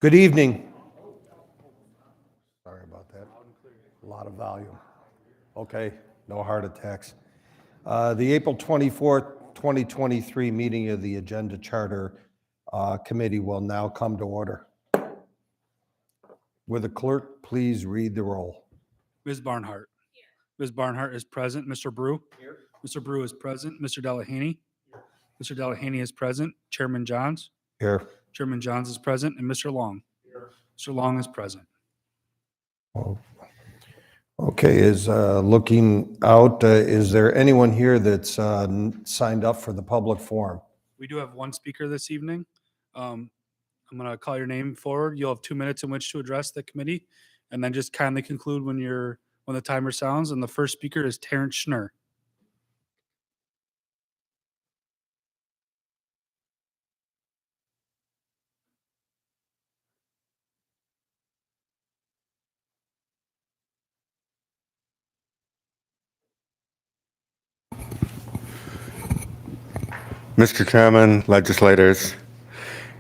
Good evening. Sorry about that. A lot of volume. Okay, no heart attacks. The April 24th, 2023 meeting of the Agenda Charter Committee will now come to order. Will the clerk please read the roll? Ms. Barnhart. Ms. Barnhart is present. Mr. Brew. Mr. Brew is present. Mr. Delahaney. Mr. Delahaney is present. Chairman Johns. Here. Chairman Johns is present, and Mr. Long. Mr. Long is present. Okay, looking out, is there anyone here that's signed up for the public forum? We do have one speaker this evening. I'm going to call your name forward. You'll have 2 minutes in which to address the committee, and then just kindly conclude when the timer sounds. And the first speaker is Terrence Schnurr. Mr. Chairman, legislators,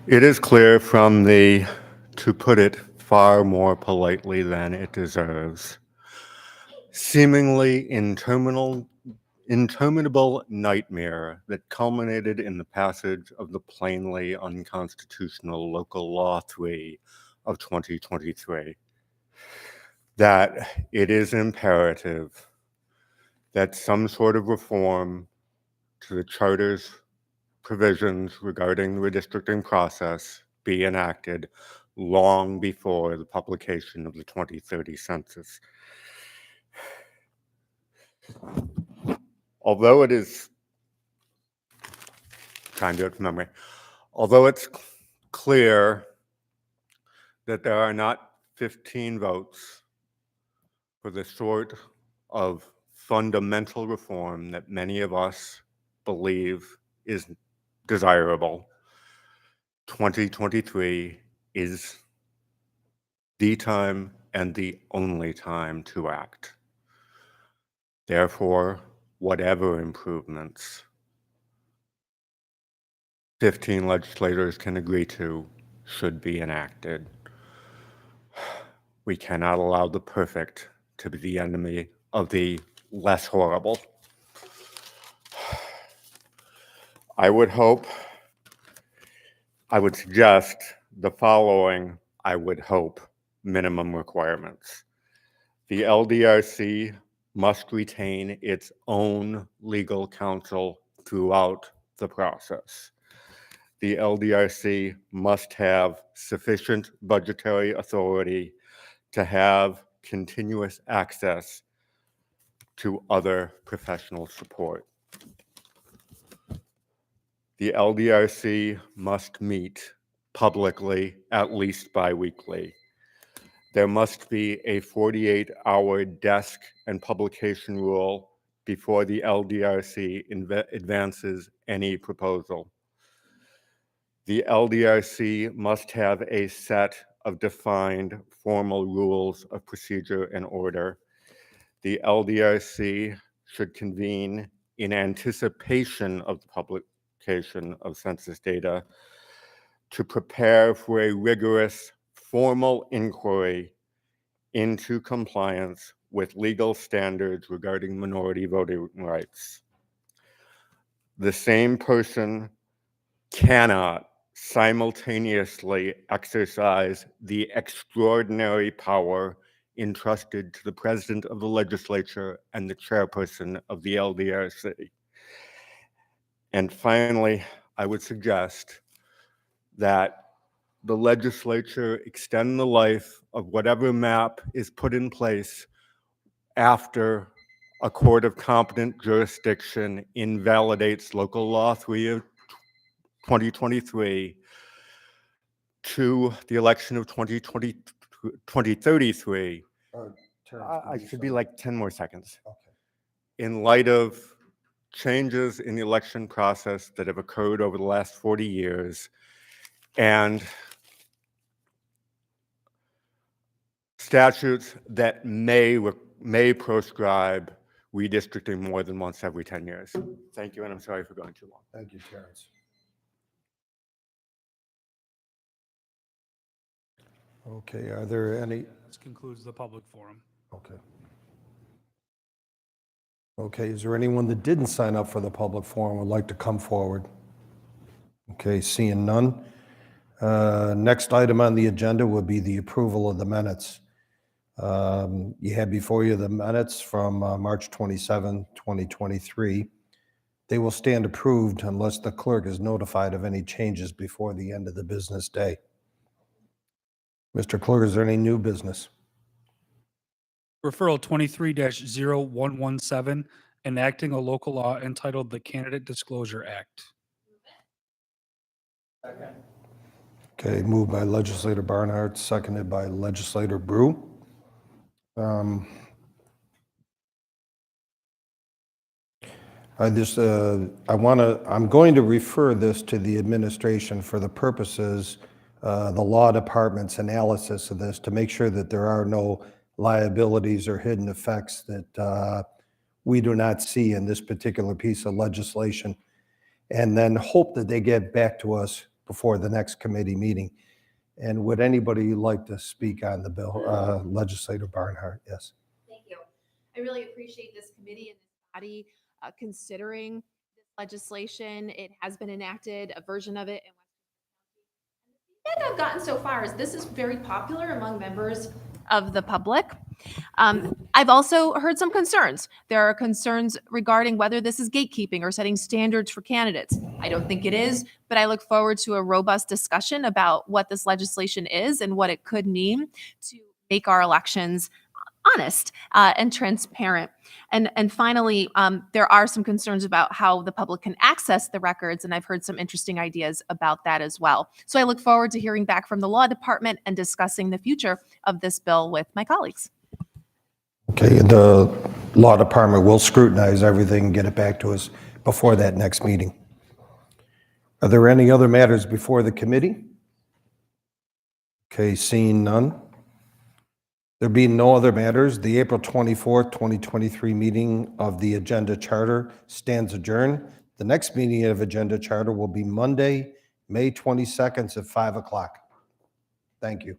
it is clear from the, to put it far more politely than it deserves, seemingly interminable nightmare that culminated in the passage of the plainly unconstitutional Local Law 3 of 2023, that it is imperative that some sort of reform to the Charter's provisions regarding the redistricting process be enacted long before the publication of the 2030 census. Although it is, trying to do it from memory, although it's clear that there are not 15 votes for the sort of fundamental reform that many of us believe is desirable, 2023 is the time and the only time to act. Therefore, whatever improvements 15 legislators can agree to should be enacted. We cannot allow the perfect to be the enemy of the less horrible. I would suggest the following, minimum requirements. The LDRC must retain its own legal counsel throughout the process. The LDRC must have sufficient budgetary authority to have continuous access to other professional support. The LDRC must meet publicly at least bi-weekly. There must be a 48-hour desk and publication rule before the LDRC advances any proposal. The LDRC must have a set of defined formal rules of procedure and order. The LDRC should convene in anticipation of the publication of census data to prepare for a rigorous formal inquiry into compliance with legal standards regarding minority voting rights. The same person cannot simultaneously exercise the extraordinary power entrusted to the president of the legislature and the chairperson of the LDRC. And finally, I would suggest that the legislature extend the life of whatever map is put in place after a court of competent jurisdiction invalidates Local Law 3 of 2023 to the election of 2033. I should be like 10 more seconds. Okay. In light of changes in the election process that have occurred over the last 40 years and statutes that may proscribe redistricting more than once every 10 years. Thank you, and I'm sorry for going too long. Thank you, Terrence. Okay, are there any, This concludes the public forum. okay. Okay, is there anyone that didn't sign up for the public forum would like to come forward? Okay, seeing none. Next item on the agenda would be the approval of the minutes. You have before you the minutes from March 27, 2023. They will stand approved unless the clerk is notified of any changes before the end of the business day. Mr. Clerk, is there any new business? Referral 23-0117, enacting a local law entitled the Candidate Disclosure Act. Okay, moved by legislator Barnhart, seconded by legislator Brew. I'm going to refer this to the administration for the purposes, the law department's analysis of this to make sure that there are no liabilities or hidden effects that we do not see in this particular piece of legislation. And then hope that they get back to us before the next committee meeting. And would anybody like to speak on the bill? Legislator Barnhart, yes. Thank you. I really appreciate this committee and this body considering this legislation. It has been enacted, a version of it in Westchester County. The feedback I've gotten so far is this is very popular among members of the public. I've also heard some concerns. There are concerns regarding whether this is gatekeeping or setting standards for candidates. I don't think it is, but I look forward to a robust discussion about what this legislation is and what it could mean to make our elections honest and transparent. And finally, there are some concerns about how the public can access the records, and I've heard some interesting ideas about that as well. So I look forward to hearing back from the law department and discussing the future of this bill with my colleagues. Okay, the law department will scrutinize everything and get it back to us before that next meeting. Are there any other matters before the committee? Okay, seeing none. There being no other matters, the April 24th, 2023 meeting of the Agenda Charter stands adjourned. The next meeting of Agenda Charter will be Monday, May 22nd at 5 o'clock. Thank you.